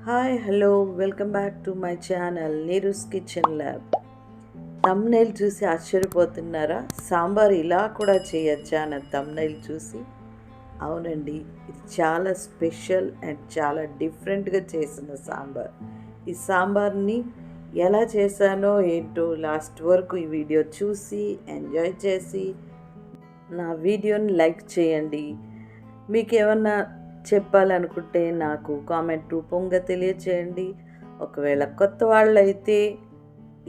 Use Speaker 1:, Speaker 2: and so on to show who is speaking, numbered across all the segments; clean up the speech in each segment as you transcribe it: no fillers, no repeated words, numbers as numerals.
Speaker 1: Hi hello welcome back to my channel neeru'skitchenlab. Thumbnail చూసి ఆశ్చర్యపోతున్నారా? సాంబార్ ఇలా కూడా చేయొచ్చా అన్న తమ్నైల్ చూసి? అవునండి, ఇది చాలా స్పెషల్ అండ్ చాలా డిఫరెంట్గా చేసిన సాంబార్. ఈ సాంబార్ని ఎలా చేశానో ఏంటో లాస్ట్ వరకు ఈ వీడియో చూసి ఎంజాయ్ చేసి నా వీడియోని లైక్ చేయండి. మీకు ఏమన్నా చెప్పాలనుకుంటే నాకు కామెంట్ రూపంగా తెలియచేయండి. ఒకవేళ కొత్త వాళ్ళైతే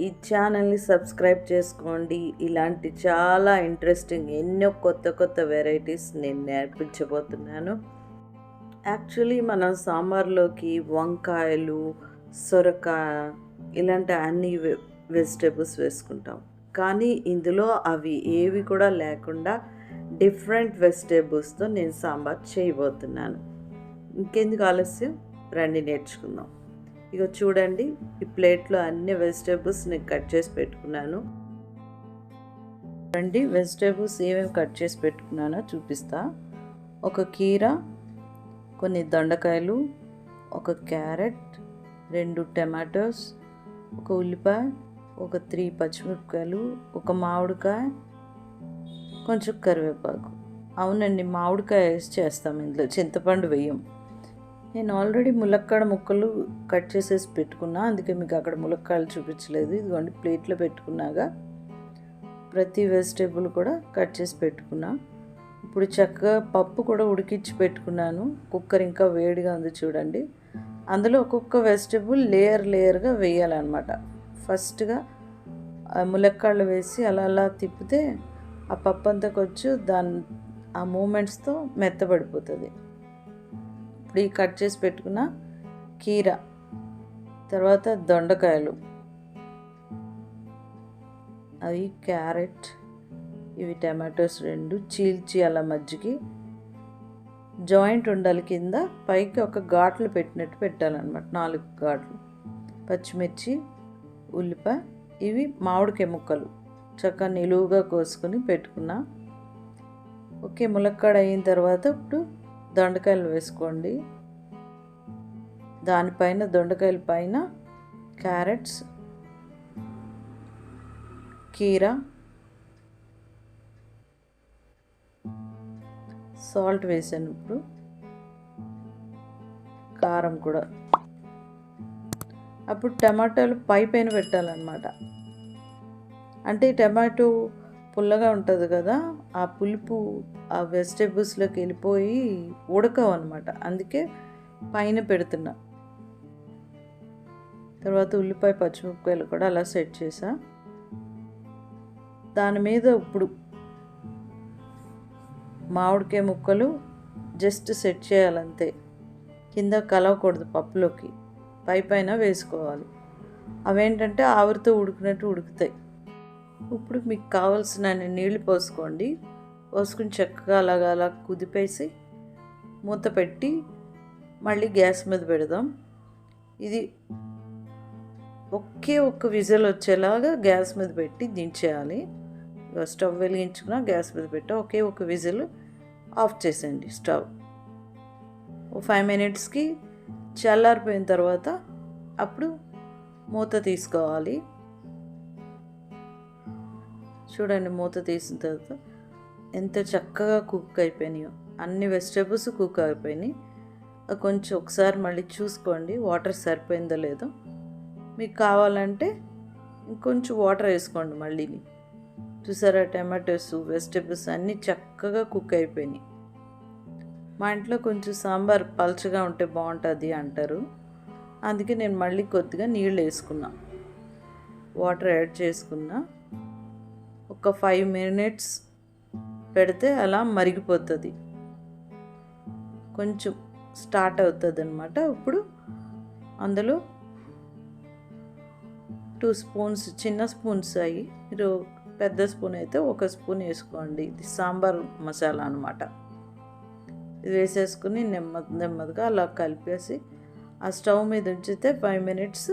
Speaker 1: ఈ ఛానల్ని సబ్స్క్రైబ్ చేసుకోండి. ఇలాంటి చాలా ఇంట్రెస్టింగ్ ఎన్నో కొత్త వెరైటీస్ నేను నేర్పించబోతున్నాను. యాక్చువల్లీ మనం సాంబార్లోకి వంకాయలు, సొరకాయ ఇలాంటి అన్ని వెజిటేబుల్స్ వేసుకుంటాం. కానీ ఇందులో అవి ఏవి కూడా లేకుండా డిఫరెంట్ వెజిటేబుల్స్తో నేను సాంబార్ చేయబోతున్నాను. ఇంకెందుకు ఆలస్యం, రండి నేర్చుకుందాం. ఇక చూడండి, ఈ ప్లేట్లో అన్ని వెజిటేబుల్స్ నేను కట్ చేసి పెట్టుకున్నాను. రండి, వెజిటేబుల్స్ ఏమేమి కట్ చేసి పెట్టుకున్నానో చూపిస్తా. ఒక కీర, కొన్ని దొండకాయలు, ఒక క్యారెట్, 2 టమాటోస్, ఒక ఉల్లిపాయ, ఒక 3 పచ్చిమిరపకాయలు, ఒక మామిడికాయ, కొంచెం కరివేపాకు. అవునండి, మామిడికాయ వేసి చేస్తాం, ఇందులో చింతపండు వేయం. నేను ఆల్రెడీ ములక్కాడ ముక్కలు కట్ చేసేసి పెట్టుకున్నా, అందుకే మీకు అక్కడ ములక్కాయలు చూపించలేదు. ఇదిగోండి, ప్లేట్లో పెట్టుకున్నాగా ప్రతి వెజిటేబుల్ కూడా కట్ చేసి పెట్టుకున్నా. ఇప్పుడు చక్కగా పప్పు కూడా ఉడికించి పెట్టుకున్నాను. కుక్కర్ ఇంకా వేడిగా ఉంది చూడండి. అందులో ఒక్కొక్క వెజిటేబుల్ లేయర్గా వేయాలన్నమాట. ఫస్ట్గా ములక్కాడలు వేసి అలా తిప్పితే ఆ పప్పు అంతా కొంచెం ఆ మూమెంట్స్తో మెత్తబడిపోతుంది. ఇప్పుడు ఈ కట్ చేసి పెట్టుకున్న కీర, తర్వాత దొండకాయలు, అవి క్యారెట్, ఇవి టమాటోస్ 2 చీల్చి అలా మజ్జికి జాయింట్ ఉండాలి. కింద పైకి ఒక ఘాట్లు పెట్టినట్టు పెట్టాలన్నమాట, 4 ఘాట్లు. పచ్చిమిర్చి, ఉల్లిపాయ, ఇవి మామిడికాయ ముక్కలు చక్కగా నిలువుగా కోసుకొని పెట్టుకున్నా. ఓకే, ములక్కాడ అయిన తర్వాత ఇప్పుడు దొండకాయలు వేసుకోండి. దానిపైన దొండకాయల పైన క్యారెట్స్, కీర, సాల్ట్ వేసాను. ఇప్పుడు కారం కూడా. అప్పుడు టమాటాలు పైన పెట్టాలన్నమాట. అంటే టమాటో పుల్లగా ఉంటుంది కదా, ఆ పులుపు ఆ వెజిటేబుల్స్లోకి వెళ్ళిపోయి ఉడకవు అనమాట, అందుకే పైన పెడుతున్నా. తర్వాత ఉల్లిపాయ, పచ్చిమిరపకాయలు కూడా అలా సెట్ చేసా. దాని మీద ఇప్పుడు మామిడికాయ ముక్కలు జస్ట్ సెట్ చేయాలంతే, కింద కలవకూడదు, పప్పులోకి పైన వేసుకోవాలి. అవేంటంటే ఆవిరితో ఉడికినట్టు ఉడుకుతాయి. ఇప్పుడు మీకు కావాల్సిన నీళ్ళు పోసుకోండి. పోసుకుని చక్కగా అలా కుదిపేసి మూత పెట్టి మళ్ళీ గ్యాస్ మీద పెడదాం. ఇది ఒక్క విజిల్ వచ్చేలాగా గ్యాస్ మీద పెట్టి దించేయాలి. స్టవ్ వెలిగించుకున్న గ్యాస్ మీద పెట్టి ఒక విజిల్ ఆఫ్ చేసేయండి స్టవ్. 5 మినిట్స్కి చల్లారిపోయిన తర్వాత అప్పుడు మూత తీసుకోవాలి. చూడండి, మూత తీసిన తర్వాత ఎంత చక్కగా కుక్ అయిపోయినాయో, అన్ని వెజిటేబుల్స్ కుక్ అయిపోయినాయి. కొంచెం ఒకసారి మళ్ళీ చూసుకోండి వాటర్ సరిపోయిందో లేదో. మీకు కావాలంటే ఇంకొంచెం వాటర్ వేసుకోండి మళ్ళీని. చూసారా, టమాటోస్, వెజిటేబుల్స్ అన్నీ చక్కగా కుక్ అయిపోయినాయి. మా ఇంట్లో కొంచెం సాంబార్ పల్చగా ఉంటే బాగుంటుంది అంటారు, అందుకే నేను మళ్ళీ కొద్దిగా నీళ్ళు వేసుకున్నా, వాటర్ యాడ్ చేసుకున్నా. ఒక 5 మినిట్స్ పెడితే అలా మరిగిపోతుంది, కొంచెం స్టార్ట్ అవుతుంది అనమాట. ఇప్పుడు అందులో 2 స్పూన్స్, చిన్న స్పూన్స్ అయ్యి, మీరు పెద్ద స్పూన్ అయితే 1 స్పూన్ వేసుకోండి. ఇది సాంబార్ మసాలా అనమాట. ఇది వేసేసుకుని నెమ్మదిగా అలా కలిపేసి ఆ స్టవ్ మీద ఉంచితే 5 మినిట్స్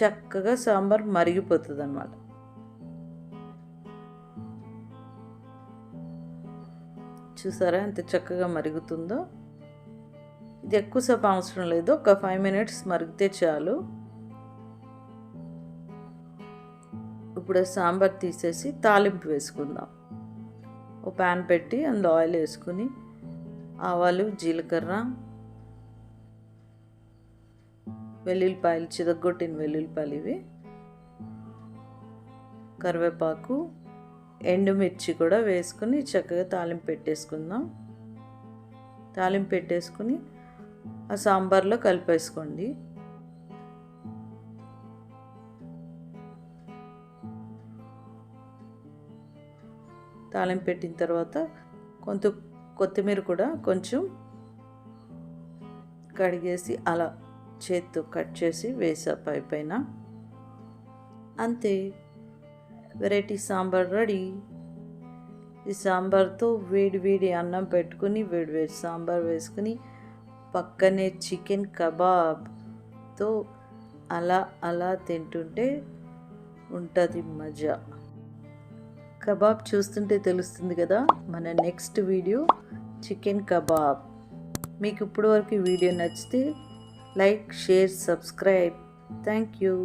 Speaker 1: చక్కగా సాంబార్ మరిగిపోతుంది అనమాట. చూసారా ఎంత చక్కగా మరుగుతుందో. ఇది ఎక్కువసేపు అవసరం లేదు, ఒక 5 minutes మరిగితే చాలు. ఇప్పుడు సాంబార్ తీసేసి తాలింపు వేసుకుందాం. ఒక ప్యాన్ పెట్టి అందులో ఆయిల్ వేసుకుని ఆవాలు, జీలకర్ర, వెల్లుల్లిపాయలు, చితగొట్టిన వెల్లుల్లిపాయలు ఇవి, కరివేపాకు, ఎండుమిర్చి కూడా వేసుకుని చక్కగా తాలింపు పెట్టేసుకుందాం. తాలింపు పెట్టేసుకుని ఆ సాంబార్లో కలిపేసుకోండి. తాలింపు పెట్టిన తర్వాత కొంత కొత్తిమీర కూడా కొంచెం కడిగేసి అలా చేత్తో కట్ చేసి వేసా పైన. అంతే, వెరైటీ సాంబార్ రెడీ. ఈ సాంబార్తో వేడి వేడి అన్నం పెట్టుకుని వేడి వేడి సాంబార్ వేసుకుని పక్కనే చికెన్ కబాబ్తో అలా అలా తింటుంటే ఉంటుంది మజా. కబాబ్ చూస్తుంటే తెలుస్తుంది కదా, మన నెక్స్ట్ వీడియో చికెన్ కబాబ్. మీకు ఇప్పటివరకు వీడియో నచ్చితే like, share, subscribe. Thank you.